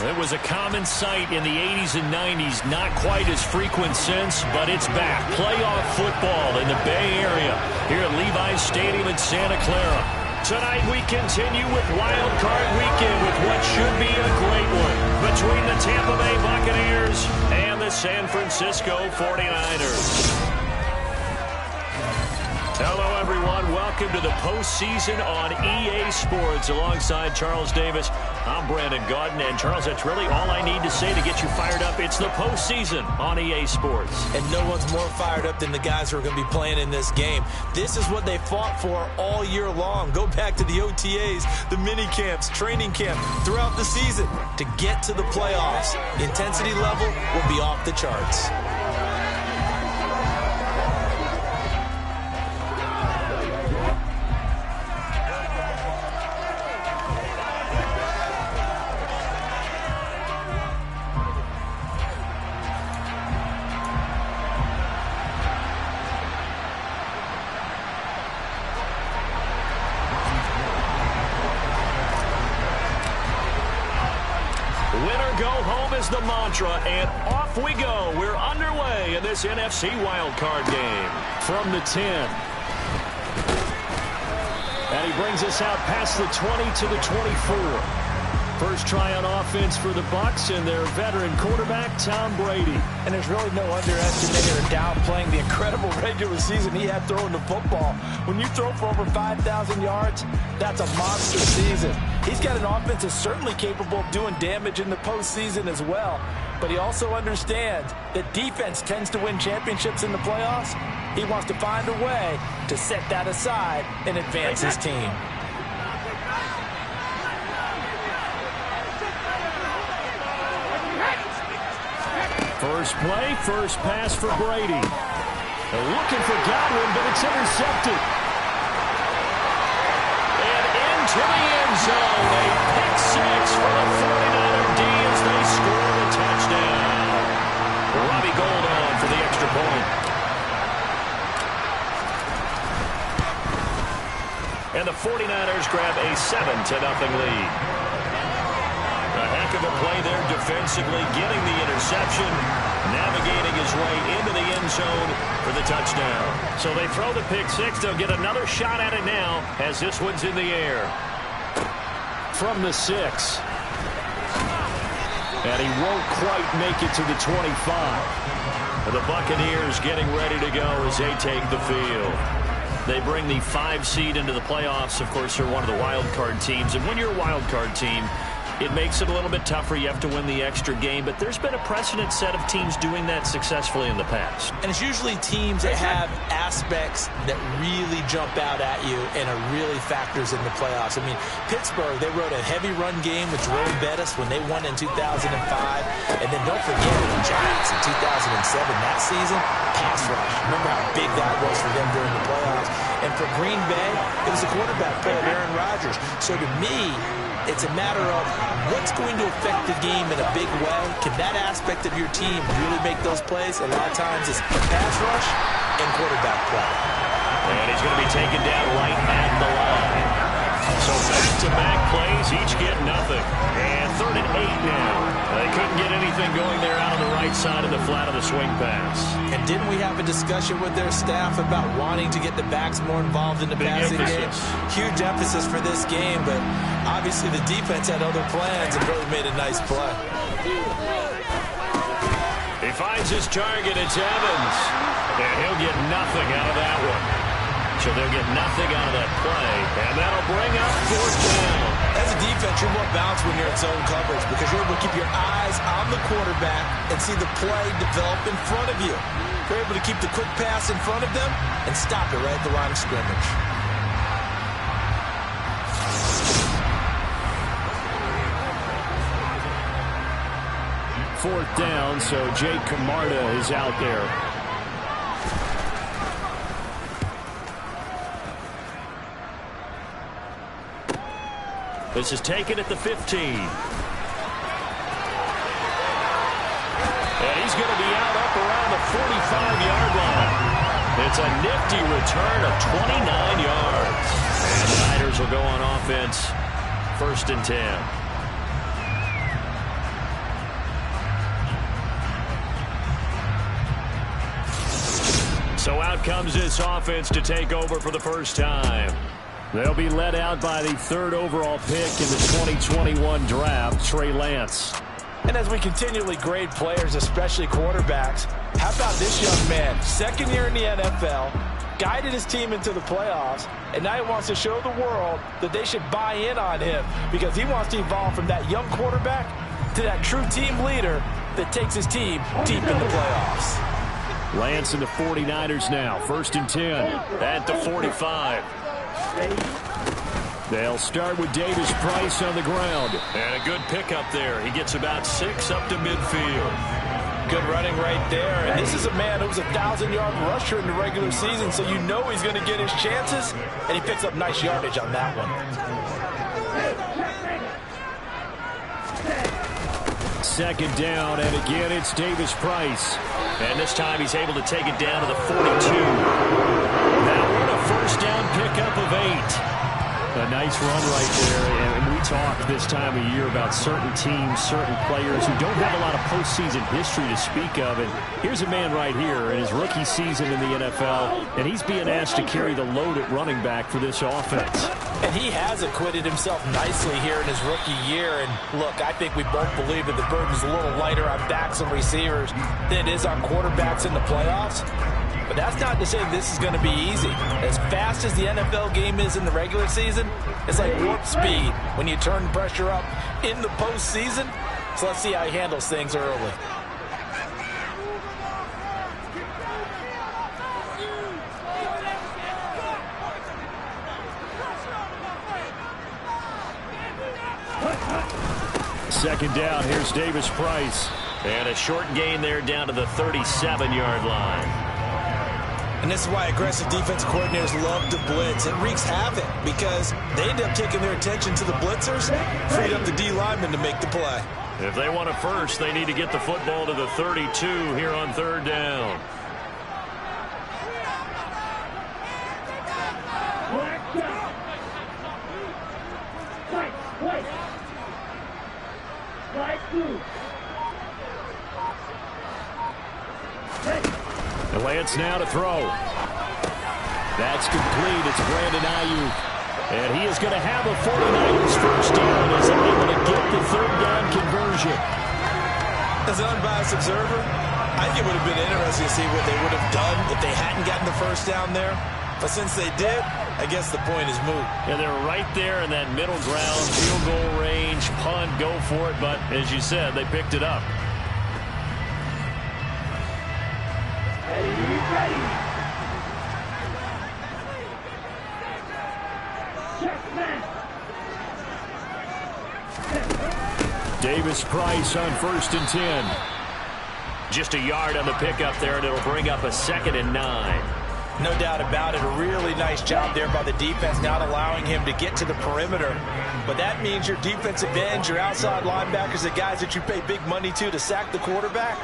It was a common sight in the 80s and 90s, not quite as frequent since, but it's back. Playoff football in the Bay Area here at Levi's Stadium in Santa Clara. Tonight we continue with Wild Card Weekend with what should be a great one between the Tampa Bay Buccaneers and the San Francisco 49ers. Hello, everyone. Welcome to the postseason on EA Sports alongside Charles Davis. I'm Brandon Gaudin, and Charles, that's really all I need to say to get you fired up. It's the postseason on EA Sports. And no one's more fired up than the guys who are going to be playing in this game. This is what they fought for all year long. Go back to the OTAs, the mini camps, training camp, throughout the season to get to the playoffs. The intensity level will be off the charts. The mantra, and off we go. We're underway in this NFC wildcard game. From the 10. And he brings us out past the 20 to the 24. First try on offense for the Bucs and their veteran quarterback, Tom Brady. And there's really no underestimating or downplaying the incredible regular season he had throwing the football. When you throw for over 5,000 yards, that's a monster season. He's got an offense that's certainly capable of doing damage in the postseason as well. But he also understands that defense tends to win championships in the playoffs. He wants to find a way to set that aside and advance his team. First play, first pass for Brady. They're looking for Godwin, but it's intercepted. And into the end zone. A pick six for the 49er D as they score a touchdown. Robbie Gould on for the extra point. And the 49ers grab a 7-0 lead. A heck of a play there defensively, getting the interception, navigating his way into the end zone for the touchdown. So they throw the pick six. They'll get another shot at it now as this one's in the air. From the 6. And he won't quite make it to the 25. The Buccaneers getting ready to go as they take the field. They bring the 5 seed into the playoffs. Of course, they're one of the wild card teams. And when you're a wild card team, it makes it a little bit tougher. You have to win the extra game, but there's been a precedent set of teams doing that successfully in the past. And it's usually teams that have aspects that really jump out at you and are really factors in the playoffs. I mean, Pittsburgh, they wrote a heavy run game with Jerome Bettis when they won in 2005. And then don't forget the Giants in 2007, that season, pass rush. Remember how big that was for them during the playoffs. And for Green Bay, it was the quarterback play of Aaron Rodgers. So to me, it's a matter of what's going to affect the game in a big way. Can that aspect of your team really make those plays? A lot of times it's pass rush and quarterback play. And he's going to be taken down right at the line. So back-to-back plays, each get nothing. And 3rd and 8 now. They couldn't get anything going there out on the right side of the flat of the swing pass. And didn't we have a discussion with their staff about wanting to get the backs more involved in the passing game? Huge emphasis for this game, but obviously the defense had other plans and really made a nice play. He finds his target. It's Evans. And he'll get nothing out of that one. So they'll get nothing out of that play. And that'll bring up 4th down. As a defense, you're more balanced when you're in zone coverage because you're able to keep your eyes on the quarterback and see the play develop in front of you. You're able to keep the quick pass in front of them and stop it right at the line of scrimmage. Fourth down, so Jake Camarda is out there. This is taken at the 15. And he's going to be out up around the 45-yard line. It's a nifty return of 29 yards. And the Niners will go on offense, 1st and 10. out comes this offense to take over for the first time. They'll be led out by the 3rd overall pick in the 2021 draft, Trey Lance. And as we continually grade players, especially quarterbacks, how about this young man? 2nd year in the NFL, guided his team into the playoffs, and now he wants to show the world that they should buy in on him because he wants to evolve from that young quarterback to that true team leader that takes his team deep in the playoffs. Lance and the 49ers now. 1st and 10 at the 45. They'll start with Davis Price on the ground. And a good pickup there. He gets about 6 up to midfield. Good running right there. And this is a man who was a 1,000-yard rusher in the regular season, so you know he's going to get his chances. And he picks up nice yardage on that one. 2nd down, and again it's Davis Price. And this time he's able to take it down to the 42. Now we're in a 1st down pickup of 8. A nice run right there, and we talk this time of year about certain teams, certain players who don't have a lot of postseason history to speak of. And here's a man right here in his rookie season in the NFL, and he's being asked to carry the load at running back for this offense. And he has acquitted himself nicely here in his rookie year. And look, I think we both believe that the burden's a little lighter on backs and receivers than it is on quarterbacks in the playoffs. But that's not to say this is going to be easy. As fast as the NFL game is in the regular season, it's like warp speed when you turn pressure up in the postseason. So let's see how he handles things early. Second down, here's Davis Price. And a short gain there down to the 37-yard line. And this is why aggressive defensive coordinators love to blitz. It wreaks havoc because they end up taking their attention to the blitzers, freed up the D linemen to make the play. If they want a first, they need to get the football to the 32 here on 3rd down. And Lance now to throw. That's complete. It's Brandon Ayuk. And he is going to have a 49ers first down as they're able to get the 3rd down conversion. As an unbiased observer, I think it would have been interesting to see what they would have done if they hadn't gotten the first down there. But since they did, I guess the point is moot. And they're right there in that middle ground, field goal range, punt, go for it. But as you said, they picked it up. Davis Price on 1st and 10. Just a yard on the pickup there, and it'll bring up a 2nd and 9. No doubt about it. A really nice job there by the defense, not allowing him to get to the perimeter. But that means your defensive ends, your outside linebackers, the guys that you pay big money to sack the quarterback,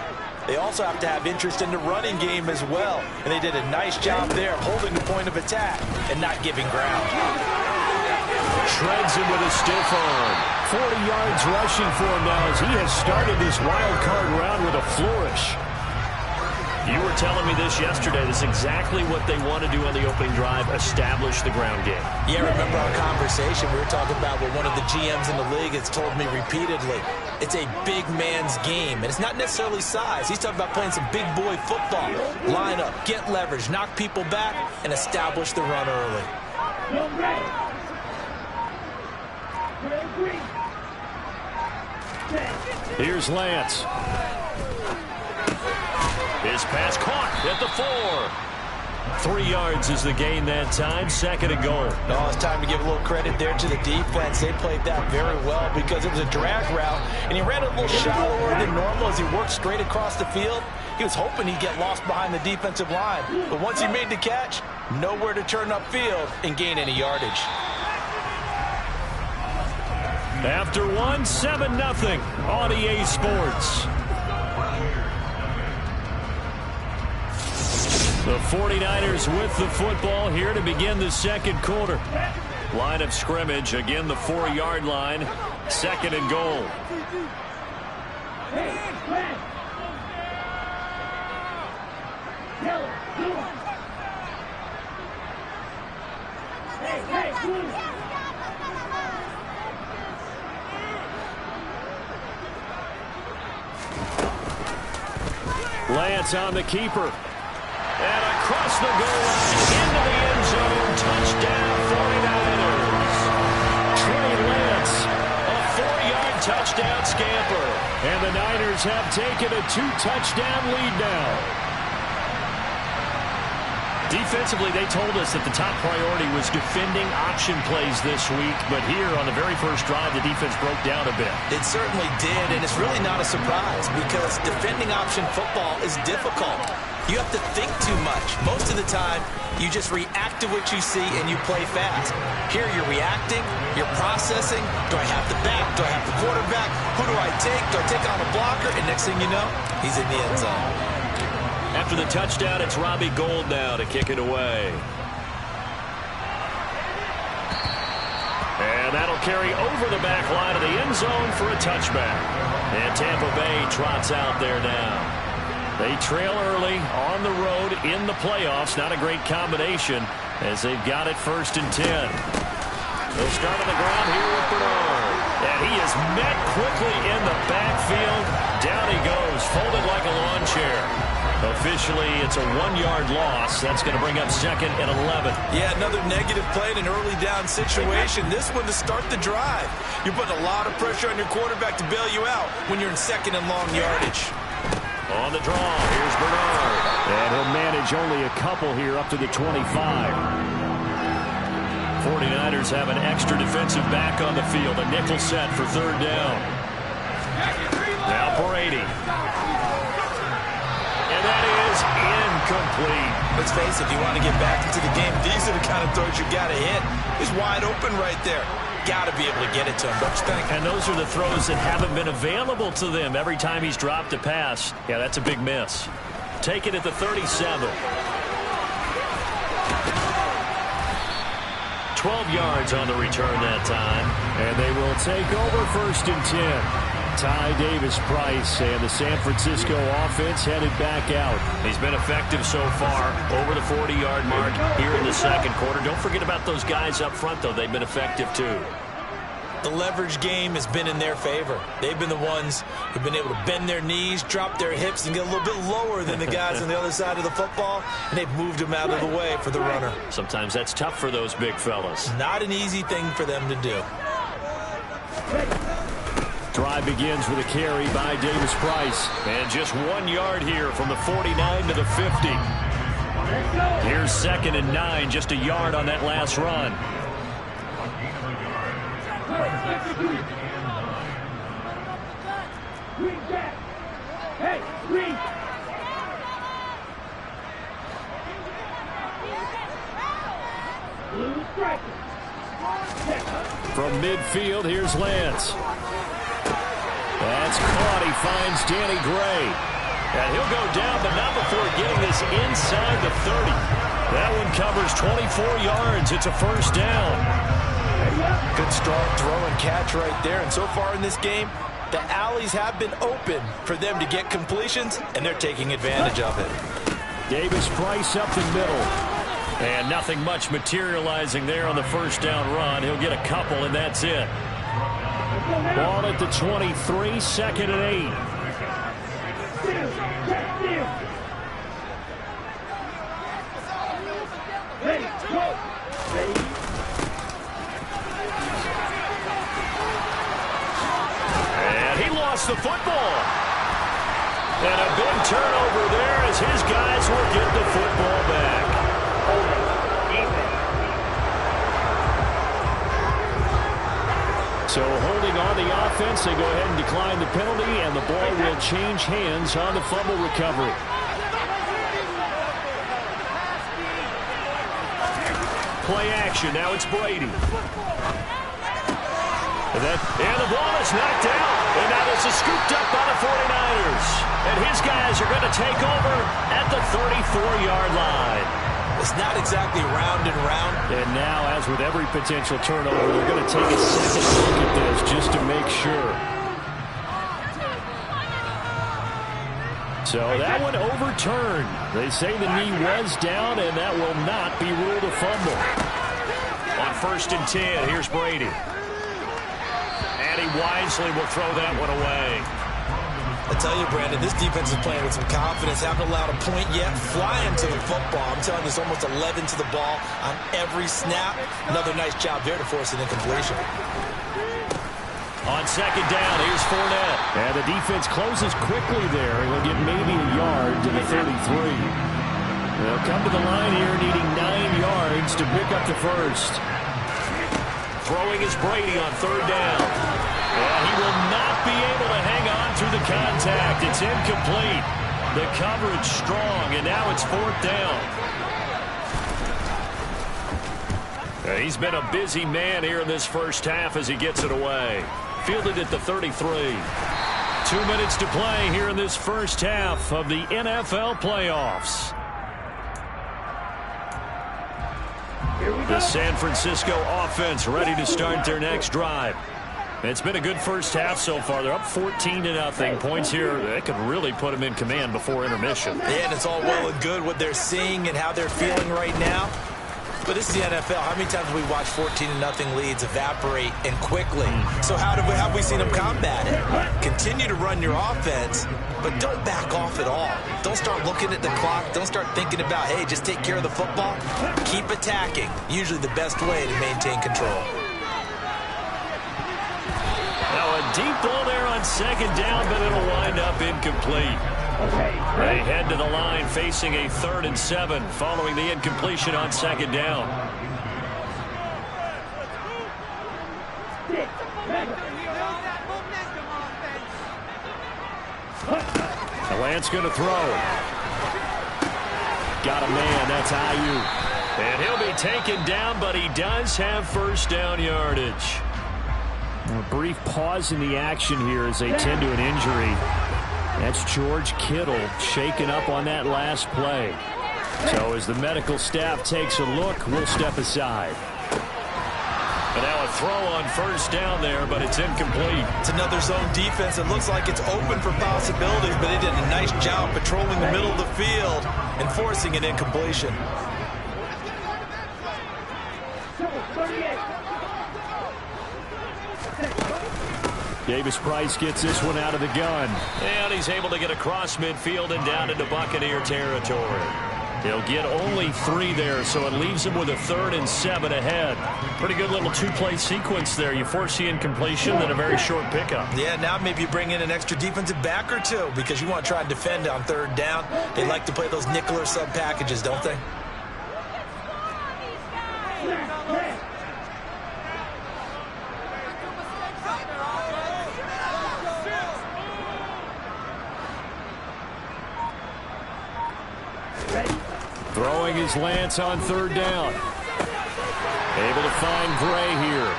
they also have to have interest in the running game as well. And they did a nice job there of holding the point of attack and not giving ground. Shreds him with a stiff arm. 40 yards rushing for him now as he has started this wild card round with a flourish. You were telling me this yesterday. This is exactly what they want to do on the opening drive, establish the ground game. Yeah, remember our conversation? We were talking about what one of the GMs in the league has told me repeatedly. It's a big man's game, and it's not necessarily size. He's talking about playing some big boy football. Line up, get leverage, knock people back, and establish the run early. Here's Lance. His pass caught at the 4. 3 yards is the gain that time. 2nd and goal. No, it's time to give a little credit there to the defense. They played that very well because it was a drag route, and he ran a little shallower than normal as he worked straight across the field. He was hoping he'd get lost behind the defensive line, but once he made the catch, nowhere to turn upfield and gain any yardage. After 1, 7-0 on EA Sports. The 49ers with the football here to begin the 2nd quarter. Line of scrimmage, again the 4-yard line. 2nd and goal. Lance on the keeper. And across the goal line, into the end zone. Touchdown, 49ers. Trey Lance, a 4-yard touchdown scamper. And the Niners have taken a 2-touchdown lead now. Defensively, they told us that the top priority was defending option plays this week, but here on the very first drive, the defense broke down a bit. It certainly did, and it's really not a surprise because defending option football is difficult. You have to think too much. Most of the time, you just react to what you see and you play fast. Here you're reacting, you're processing. Do I have the back? Do I have the quarterback? Who do I take? Do I take on a blocker? And next thing you know, he's in the end zone. After the touchdown, it's Robbie Gould now to kick it away. And that'll carry over the back line of the end zone for a touchback. And Tampa Bay trots out there now. They trail early on the road in the playoffs. Not a great combination as they've got it 1st and 10. They'll start on the ground here with Bernard. And he is met quickly in the backfield. Down he goes, folded like a lawn chair. Officially, it's a 1-yard loss. That's going to bring up 2nd and 11. Yeah, another negative play in an early down situation. This one to start the drive. You're putting a lot of pressure on your quarterback to bail you out when you're in 2nd and long yardage. On the draw, here's Bernard. And he'll manage only a couple here up to the 25. 49ers have an extra defensive back on the field. A nickel set for 3rd down. Now Brady. And that is incomplete. Let's face it, if you want to get back into the game, these are the kind of throws you got to hit. He's wide open right there. Got to be able to get it to him, don't you think? And those are the throws that haven't been available to them every time he's dropped a pass. Yeah, that's a big miss. Take it at the 37. 12 yards on the return that time. And they will take over 1st and 10. Ty Davis-Price and the San Francisco offense headed back out. He's been effective so far over the 40-yard mark here in the 2nd quarter. Don't forget about those guys up front, though. They've been effective, too. The leverage game has been in their favor. They've been the ones who've been able to bend their knees, drop their hips, and get a little bit lower than the guys on the other side of the football, and they've moved them out of the way for the runner. Sometimes that's tough for those big fellas. Not an easy thing for them to do. Drive begins with a carry by Davis-Price. And just 1 yard here from the 49 to the 50. Here's 2nd and 9, just a yard on that last run. From midfield, here's Lance. That's caught. He finds Danny Gray. And he'll go down, but not before getting this inside the 30. That one covers 24 yards. It's a 1st down. Good strong throw and catch right there. And so far in this game, the alleys have been open for them to get completions, and they're taking advantage of it. Davis-Price up the middle. And nothing much materializing there on the 1st down run. He'll get a couple, and that's it. Ball at the 23, 2nd and 8. And he lost the football. And a big turnover there as his guys will get the football back. So holding on the offense, they go ahead and decline the penalty, and the ball will change hands on the fumble recovery. Play action. Now it's Brady. And the ball is knocked out. And now this is scooped up by the 49ers. And his guys are going to take over at the 34-yard line. It's not exactly round and round. And now, as with every potential turnover, they're going to take a second look at this just to make sure. So that one overturned. They say the knee was down, and that will not be ruled a fumble. On 1st and 10, here's Brady. And he wisely will throw that one away. I tell you, Brandon, this defense is playing with some confidence. Haven't allowed a point yet. Flying to the football. I'm telling you, it's almost 11 to the ball on every snap. Another nice job there to force an incompletion. On second down, here's Fournette. And the defense closes quickly there. He'll get maybe a yard to the 33. They'll come to the line here needing 9 yards to pick up the first. Throwing is Brady on third down. And he will not be able to hang on through the contact. It's incomplete. The coverage strong, and now it's fourth down. He's been a busy man here in this first half as he gets it away. Fielded at the 33. 2 minutes to play here in this first half of the NFL playoffs. The San Francisco offense ready to start their next drive. It's been a good first half so far. They're up 14-0. Points here, that could really put them in command before intermission. Yeah, and it's all well and good what they're seeing and how they're feeling right now. But this is the NFL. How many times have we watched 14-0 leads evaporate and quickly? So how have we seen them combat it? Continue to run your offense, but don't back off at all. Don't start looking at the clock. Don't start thinking about, hey, just take care of the football. Keep attacking. Usually the best way to maintain control. Now a deep ball there on second down, but it'll wind up incomplete. They head to the line facing a 3rd and 7 following the incompletion on second down. Lance going to throw. Got a man. That's Ayuk. And he'll be taken down, but he does have first down yardage. A brief pause in the action here as they tend to an injury. That's George Kittle shaken up on that last play. So as the medical staff takes a look, we'll step aside. And now a throw on first down there, but it's incomplete. It's another zone defense. It looks like it's open for possibilities, but it did a nice job patrolling the middle of the field and forcing an incompletion. Davis-Price gets this one out of the gun. And he's able to get across midfield and down into Buccaneer territory. He'll get only 3 there, so it leaves him with a 3rd and 7 ahead. Pretty good little 2-play sequence there. You force the incompletion, then a very short pickup. Yeah, now maybe you bring in an extra defensive back or 2 because you want to try and defend on 3rd down. They like to play those nickel or sub packages, don't they? Throwing is Lance on 3rd down. Able to find Gray here.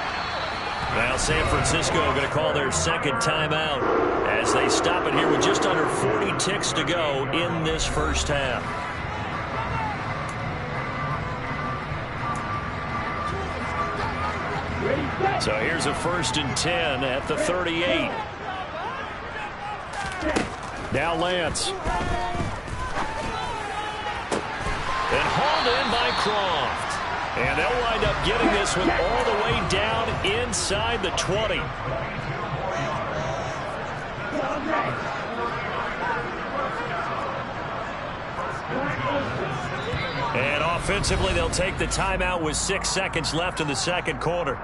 Now San Francisco going to call their second timeout as they stop it here with just under 40 ticks to go in this first half. So here's a 1st and 10 at the 38. Now Lance. And hauled in by Croft. And they'll wind up getting this one all the way down inside the 20. And offensively, they'll take the timeout with 6 seconds left in the second quarter.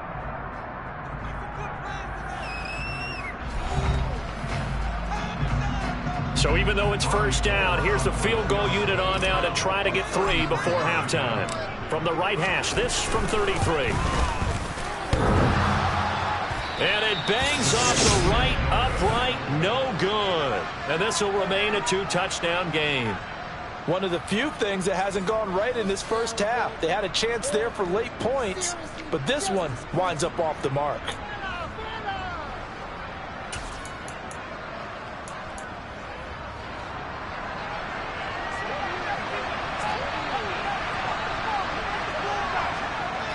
So even though it's first down, here's the field goal unit on now to try to get 3 before halftime. From the right hash, this from 33. And it bangs off the right upright, no good. And this will remain a 2-touchdown game. One of the few things that hasn't gone right in this first half. They had a chance there for late points, but this one winds up off the mark.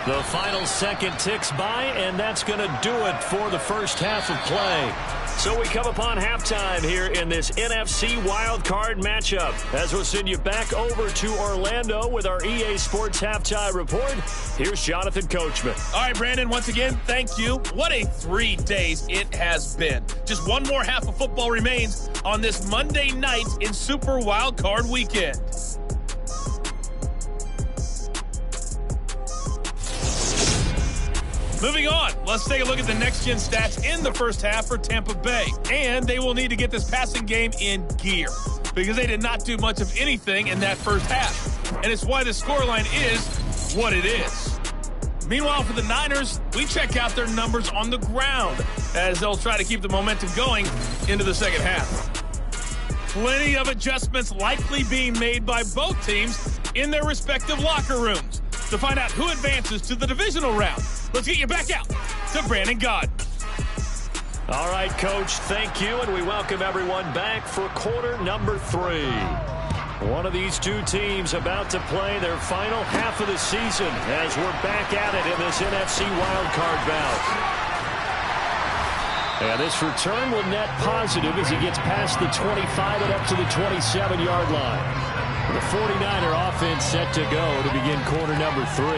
The final second ticks by, and that's going to do it for the first half of play. So we come upon halftime here in this NFC wildcard matchup. As we'll send you back over to Orlando with our EA Sports Halftime Report, here's Jonathan Coachman. All right, Brandon, once again, thank you. What a 3 days it has been. Just one more half of football remains on this Monday night in Super Wildcard Weekend. Moving on, let's take a look at the next-gen stats in the first half for Tampa Bay. And they will need to get this passing game in gear because they did not do much of anything in that first half. And it's why the scoreline is what it is. Meanwhile, for the Niners, we check out their numbers on the ground as they'll try to keep the momentum going into the second half. Plenty of adjustments likely being made by both teams in their respective locker rooms. To find out who advances to the divisional round, let's get you back out to Brandon Gaudin. All right, Coach, thank you, and we welcome everyone back for quarter number 3. One of these two teams about to play their final half of the season as we're back at it in this NFC wildcard bout. And this return will net positive as he gets past the 25 and up to the 27-yard line. The 49er offense set to go to begin quarter number 3.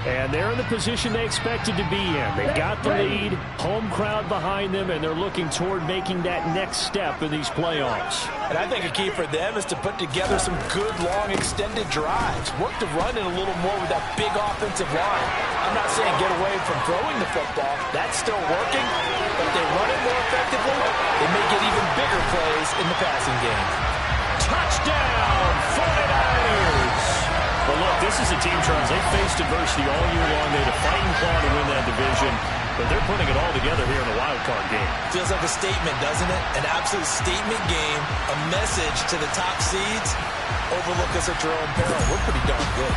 And they're in the position they expected to be in. They've got the lead, home crowd behind them, and they're looking toward making that next step in these playoffs. And I think a key for them is to put together some good, long, extended drives. Work the run in a little more with that big offensive line. I'm not saying get away from throwing the football. That's still working. But if they run it more effectively, they may get even bigger plays in the passing game. Touchdown, 49ers! Well, look, this is a team, Charles. They faced adversity all year long. They had to fight and claw to win that division, but they're putting it all together here in the wild card game. Feels like a statement, doesn't it? An absolute statement game, a message to the top seeds. Overlook us at your own peril. We're pretty darn good.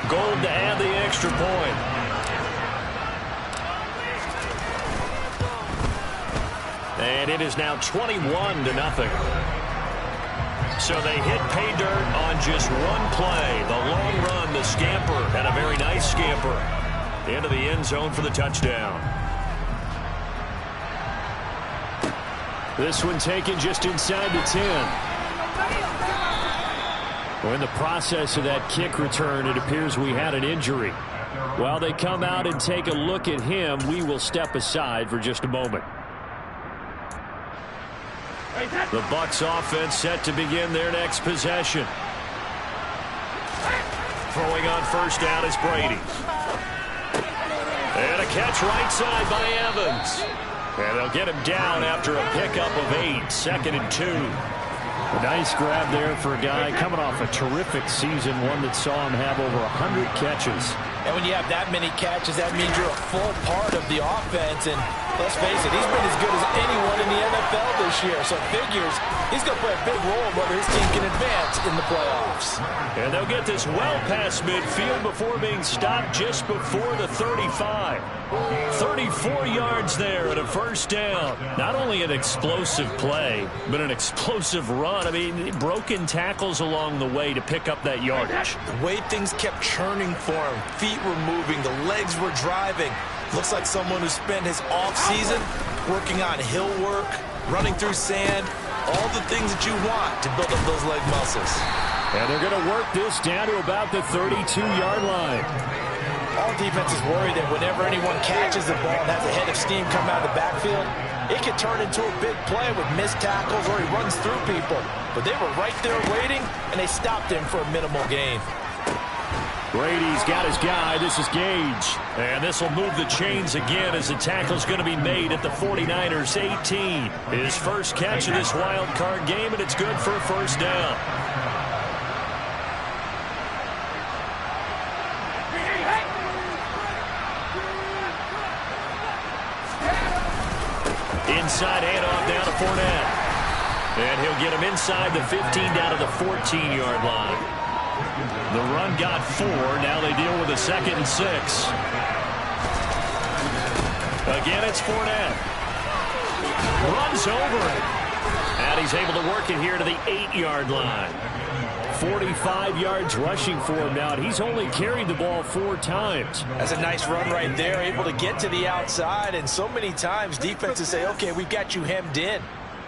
Gold to add the extra point. And it is now 21-0. So they hit pay dirt on just one play. The long run, the scamper, and a very nice scamper into the end zone for the touchdown. This one taken just inside the 10. Well, in the process of that kick return, it appears we had an injury. While they come out and take a look at him, we will step aside for just a moment. The Bucs offense set to begin their next possession. Throwing on first down is Brady. And a catch right side by Evans. And they'll get him down after a pickup of 8, 2nd and 2. A nice grab there for a guy coming off a terrific season, one that saw him have over 100 catches. And when you have that many catches, that means you're a full part of the offense. And let's face it, he's been as good as anyone in the NFL this year. So it figures he's going to play a big role whether his team can advance in the playoffs. And they'll get this well past midfield before being stopped just before the 35. 34 yards there and a first down. Not only an explosive play, but an explosive run. I mean, broken tackles along the way to pick up that yardage. The way things kept churning for him, feet were moving, the legs were driving. Looks like someone who spent his offseason working on hill work, running through sand, all the things that you want to build up those leg muscles. And they're going to work this down to about the 32-yard line. All defenses worry that whenever anyone catches the ball and has a head of steam come out of the backfield, it can turn into a big play with missed tackles or he runs through people. But they were right there waiting, and they stopped him for a minimal gain. Brady's got his guy. This is Gage. And this will move the chains again as the tackle's going to be made at the 49ers 18. His first catch of this wild card game, and it's good for a first down. Inside handoff down to Fournette. And he'll get him inside the 15 down to the 14-yard line. The run got 4. Now they deal with a 2nd and 6. Again, it's Fournette. Runs over it. And he's able to work it here to the 8-yard line. 45 yards rushing for him now, and he's only carried the ball 4 times. That's a nice run right there, able to get to the outside, and so many times defenses say, okay, we've got you hemmed in.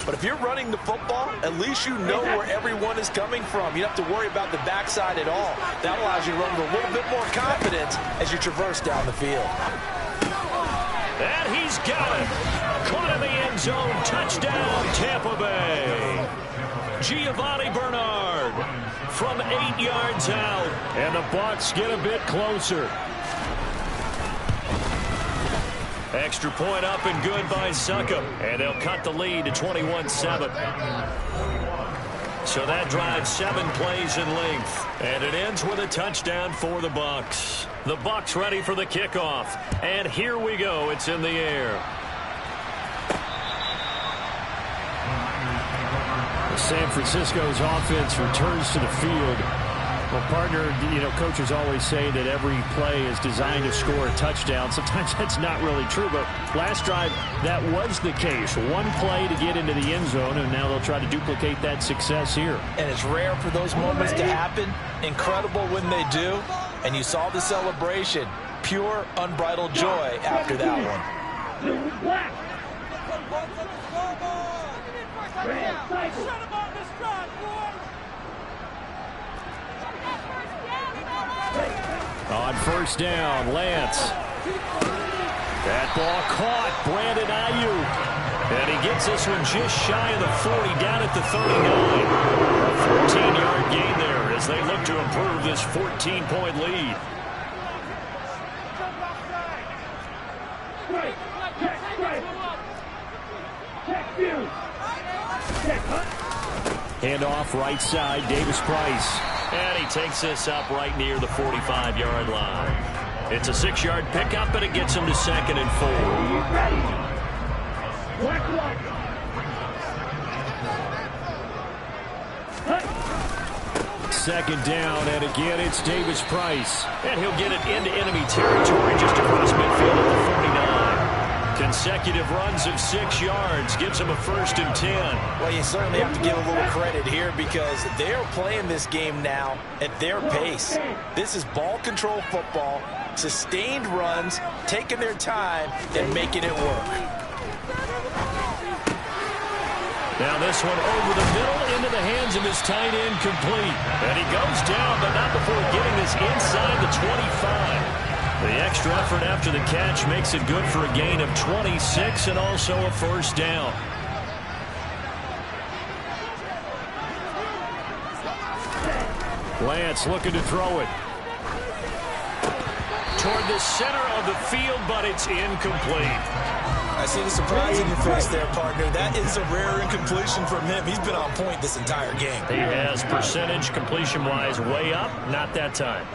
But if you're running the football, at least you know where everyone is coming from. You don't have to worry about the backside at all. That allows you to run with a little bit more confidence as you traverse down the field. And he's got it. Caught in the end zone. Touchdown, Tampa Bay. Giovanni Bernard from 8 yards out. And the Bucs get a bit closer. Extra point up and good by Succop. And they'll cut the lead to 21-7. So that drives 7 plays in length. And it ends with a touchdown for the Bucs. The Bucs ready for the kickoff. And here we go. It's in the air. San Francisco's offense returns to the field. Well, partner, coaches always say that every play is designed to score a touchdown. Sometimes that's not really true, but last drive, that was the case. One play to get into the end zone, and now they'll try to duplicate that success here. And it's rare for those moments to happen. Incredible when they do. And you saw the celebration. Pure, unbridled joy after that one. On first down, Lance. That ball caught. Brandon Ayuk. And he gets this one just shy of the 40, down at the 39. A 14-yard gain there as they look to improve this 14-point lead. Handoff right side, Davis Price. And he takes this up right near the 45-yard line. It's a 6-yard pickup, but it gets him to 2nd and 4. Second down, and again it's Davis Price. And he'll get it into enemy territory just across midfield at the 49. Consecutive runs of 6 yards gives him a 1st and 10. Well, you certainly have to give a little credit here because they're playing this game now at their pace. This is ball control football, sustained runs, taking their time, and making it work. Now this one over the middle into the hands of his tight end, complete. And he goes down, but not before getting this inside the 25. The extra effort after the catch makes it good for a gain of 26 and also a 1st down. Lance looking to throw it toward the center of the field, but it's incomplete. I see the surprise in your face there, partner. That is a rare incompletion from him. He's been on point this entire game. He has percentage completion-wise way up, not that time.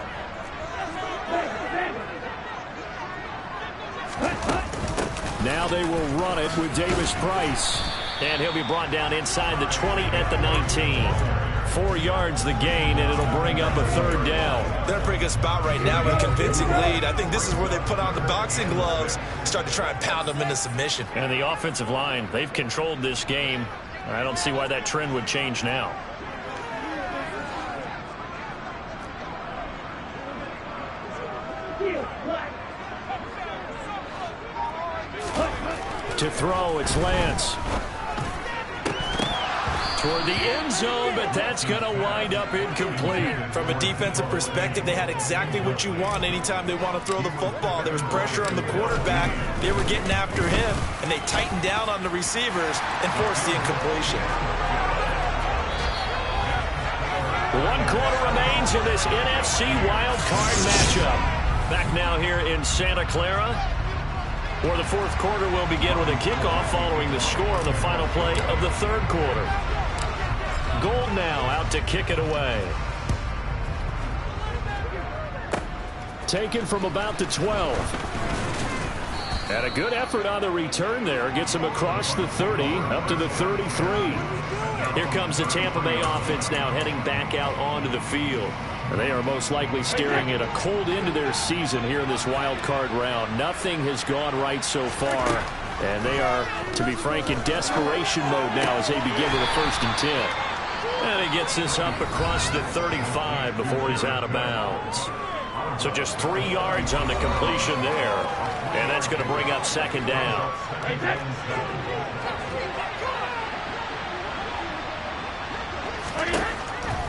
Now they will run it with Davis Price. And he'll be brought down inside the 20 at the 19. 4 yards the gain, and it'll bring up a 3rd down. They're in a pretty good spot right now with a convincing lead. I think this is where they put on the boxing gloves, start to try and pound them into submission. And the offensive line, they've controlled this game. I don't see why that trend would change now. To throw, it's Lance. Toward the end zone, but that's going to wind up incomplete. From a defensive perspective, they had exactly what you want anytime they want to throw the football. There was pressure on the quarterback. They were getting after him, and they tightened down on the receivers and forced the incompletion. 1 quarter remains in this NFC wild card matchup. Back now here in Santa Clara, where the 4th quarter will begin with a kickoff following the score on the final play of the 3rd quarter. Gold now out to kick it away. Taken from about the 12. And a good effort on the return there. Gets him across the 30 up to the 33. Here comes the Tampa Bay offense now heading back out onto the field. And they are most likely staring at a cold end to their season here in this wild card round. Nothing has gone right so far And they are, to be frank, in desperation mode now as they begin with a 1st and 10. And he gets this up across the 35 before he's out of bounds. So just 3 yards on the completion there. And that's going to bring up 2nd down.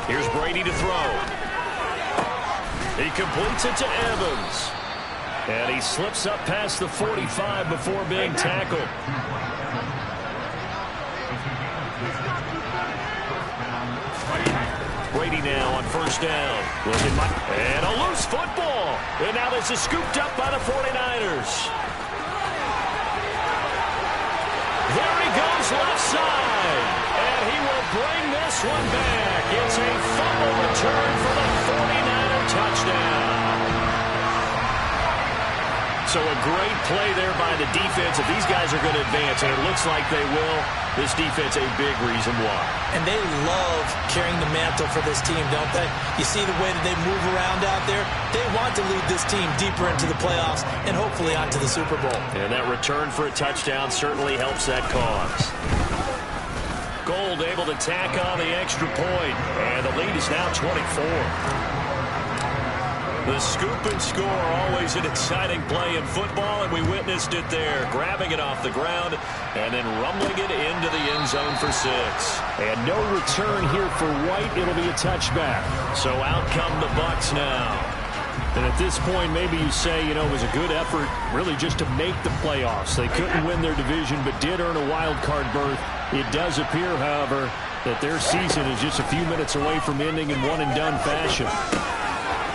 Here's Brady to throw. He completes it to Evans. And he slips up past the 45 before being tackled. Brady now on 1st down. And a loose football. And now this is scooped up by the 49ers. There he goes left side. And he will bring this one back. It's a fumble return for the 49er touchdown. So a great play there by the defense. If these guys are going to advance, and it looks like they will, this defense a big reason why. And they love carrying the mantle for this team, don't they? You see the way that they move around out there? They want to lead this team deeper into the playoffs and hopefully onto the Super Bowl. And that return for a touchdown certainly helps that cause. Gold able to tack on the extra point, and the lead is now 24. The scoop and score, always an exciting play in football, and we witnessed it there, grabbing it off the ground and then rumbling it into the end zone for 6. And no return here for White. It'll be a touchback. So out come the Bucs now. And at this point, maybe you say, you know, it was a good effort really just to make the playoffs. They couldn't win their division but did earn a wild card berth. It does appear, however, that their season is just a few minutes away from ending in one-and-done fashion.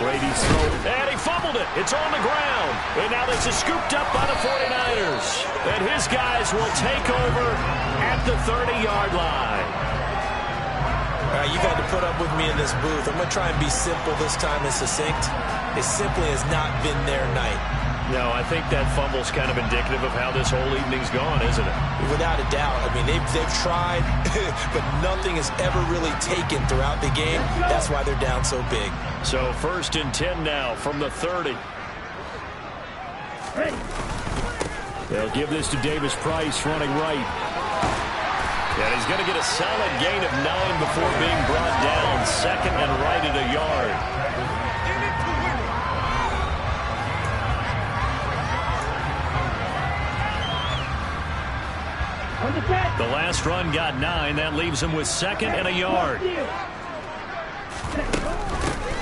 Brady's throw, and he fumbled it. It's on the ground. And now this is scooped up by the 49ers. And his guys will take over at the 30-yard line. You've had to put up with me in this booth. I'm going to try and be simple this time and succinct. It simply has not been their night. No, I think that fumble's kind of indicative of how this whole evening's gone, isn't it? Without a doubt. I mean, they've tried, but nothing is ever really taken throughout the game. That's why they're down so big. So 1st and 10 now from the 30. They'll give this to Davis Price running right. And he's going to get a solid gain of 9 before being brought down. 2nd and right at a yard. The last run got 9. That leaves him with 2nd and a yard.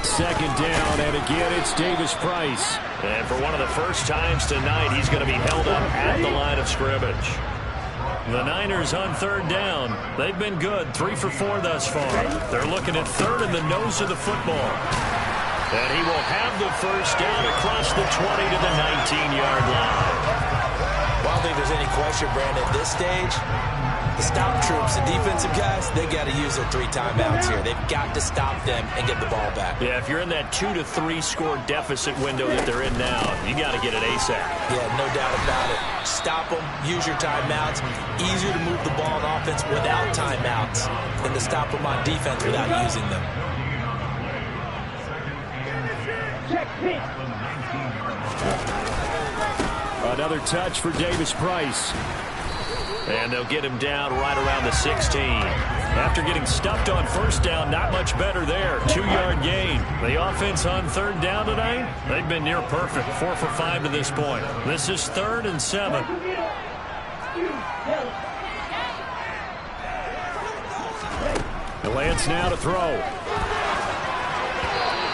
2nd down, and again it's Davis Price. And for one of the first times tonight, he's going to be held up at the line of scrimmage. The Niners on 3rd down. They've been good, 3 for 4 thus far. They're looking at 3rd in the nose of the football. And he will have the 1st down across the 20 to the 19-yard line. Well, I don't think there's any question, Brandon, at this stage, the stop troops, the defensive guys, they got to use their 3 timeouts here. They've got to stop them and get the ball back. Yeah, if you're in that 2 to 3 score deficit window that they're in now, you got to get it ASAP. Yeah, no doubt about it. Stop them, use your timeouts. Easier to move the ball on offense without timeouts than to stop them on defense without using them. Another touch for Davis Price. And they'll get him down right around the 16. After getting stuffed on 1st down, not much better there. 2-yard gain. The offense on 3rd down tonight, they've been near perfect. 4 for 5 to this point. This is 3rd and 7. Lance now to throw.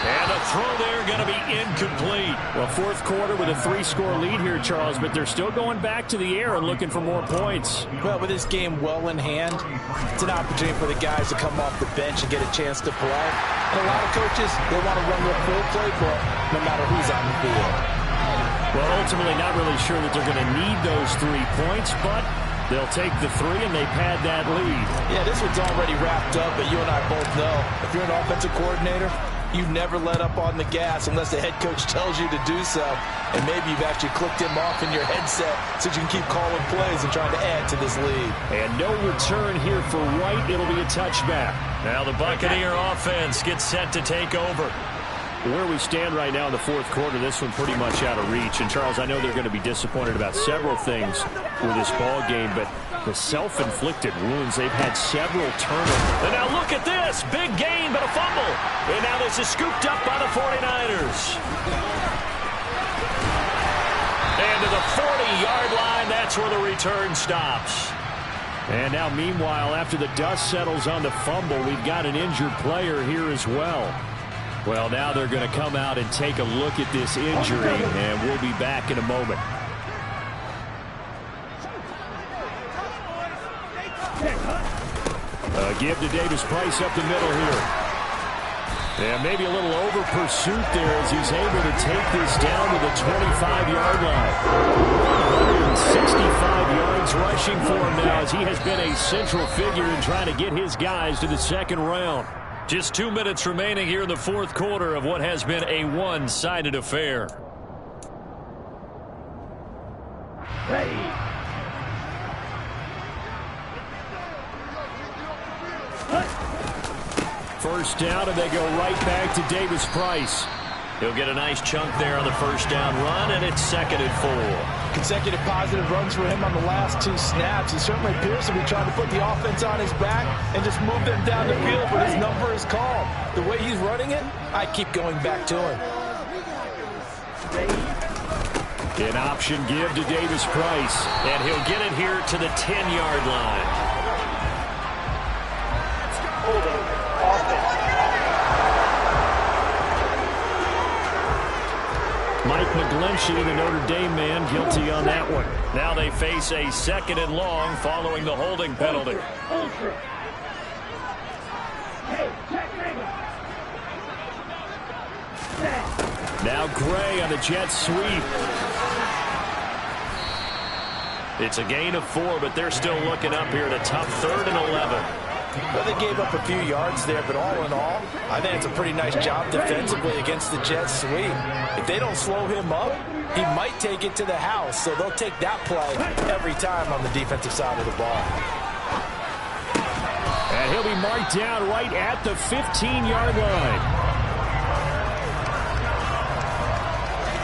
And the throw there going to be incomplete. Well, 4th quarter with a 3-score lead here, Charles, but they're still going back to the air and looking for more points. Well, with this game well in hand, it's an opportunity for the guys to come off the bench and get a chance to play. And a lot of coaches, they want to run their full playbook no matter who's on the field. Well, ultimately not really sure that they're going to need those 3 points, but they'll take the 3 and they pad that lead. Yeah, this one's already wrapped up, but you and I both know if you're an offensive coordinator, you never let up on the gas unless the head coach tells you to do so. And maybe you've actually clicked him off in your headset so you can keep calling plays and trying to add to this lead. And no return here for White. It'll be a touchback. Now the Buccaneer offense gets set to take over. Where we stand right now in the fourth quarter, this one pretty much out of reach. And, Charles, I know they're going to be disappointed about several things with this ball game, but the self-inflicted wounds, they've had several turnovers. And now look at this. Big gain, but a fumble. And now this is scooped up by the 49ers. And to the 40-yard line, that's where the return stops. And now, meanwhile, after the dust settles on the fumble, we've got an injured player here as well. Well, now they're going to come out and take a look at this injury, and we'll be back in a moment. Give to Davis-Price up the middle here. And maybe a little over pursuit there as he's able to take this down to the 25-yard line. 165 yards rushing for him now as he has been a central figure in trying to get his guys to the second round. Just 2 minutes remaining here in the fourth quarter of what has been a one-sided affair. First down, and they go right back to Davis-Price. He'll get a nice chunk there on the first down run, and it's 2nd and 4. Consecutive positive runs for him on the last 2 snaps. He certainly appears to be trying to put the offense on his back and just move them down the field, but his number is called. The way he's running it, I keep going back to him. An option give to Davis-Price. And he'll get it here to the 10-yard line. Mike McGlinchey, the Notre Dame man, guilty on that one. Now they face a 2nd and long following the holding penalty. Now Gray on the jet sweep. It's a gain of 4, but they're still looking up here at a tough 3rd and 11. Well, they gave up a few yards there, but all in all, I think it's a pretty nice job defensively against the jet sweep. If they don't slow him up, he might take it to the house, so they'll take that play every time on the defensive side of the ball. And he'll be marked down right at the 15-yard line.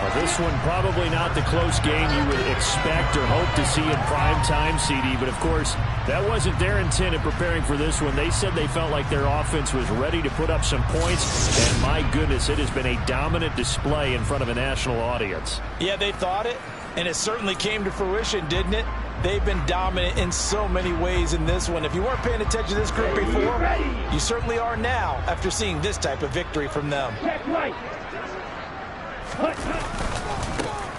Well, this one probably not the close game you would expect or hope to see in prime time, CD, but of course, that wasn't their intent in preparing for this one. They said they felt like their offense was ready to put up some points, and my goodness, it has been a dominant display in front of a national audience. Yeah, they thought it, and it certainly came to fruition, didn't it? They've been dominant in so many ways in this one. If you weren't paying attention to this group before, you certainly are now after seeing this type of victory from them.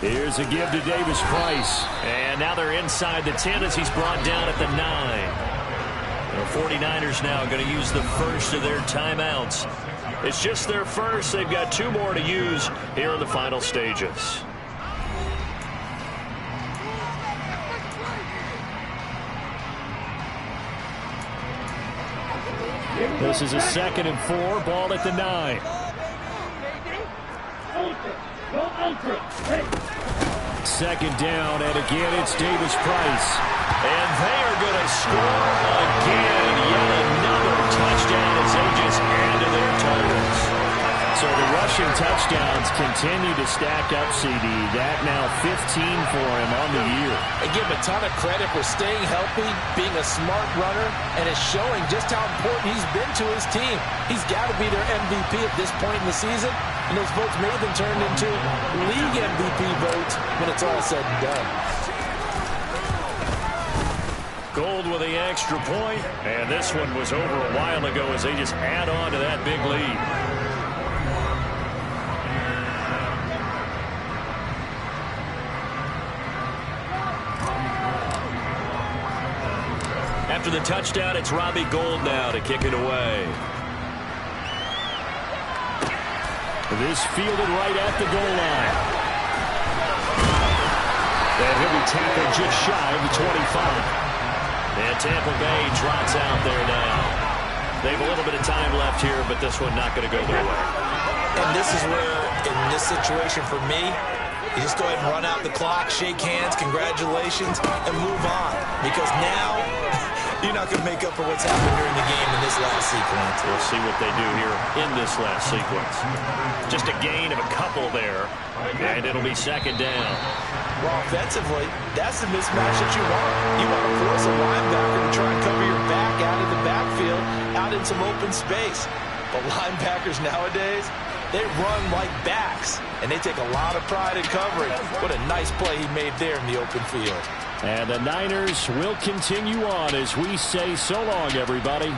Here's a give to Davis-Price. And now they're inside the 10 as he's brought down at the 9. The 49ers now going to use the first of their timeouts. It's just their first. They've got 2 more to use here in the final stages. This is a 2nd and 4, ball at the 9. Second down, and again it's Davis-Price. And they are going to score again. Yet another touchdown as they just add to their totals. So the rushing touchdowns continue to stack up, CD. That now 15 for him on the year. I give him a ton of credit for staying healthy, being a smart runner, and it's showing just how important he's been to his team. He's got to be their MVP at this point in the season, and those votes may have been turned into league MVP votes when it's all said and done. Gold with the extra point, and this one was over a while ago as they just add on to that big lead. After the touchdown, it's Robbie Gould now to kick it away. This fielded right at the goal line. And he'll be tackled just shy of the 25. And Tampa Bay trots out there now. They have a little bit of time left here, but this one not going to go their way. And this is where, in this situation for me, you just go ahead and run out the clock, shake hands, congratulations, and move on. Because now You're not going to make up for what's happened during the game in this last sequence. We'll see what they do here in this last sequence. Just a gain of a couple there, and it'll be second down. Well, offensively, that's the mismatch that you want. You want to force a linebacker to try and cover your back out of the backfield, out in some open space. But linebackers nowadays, they run like backs, and they take a lot of pride in covering. What a nice play he made there in the open field. And the Niners will continue on as we say so long, everybody.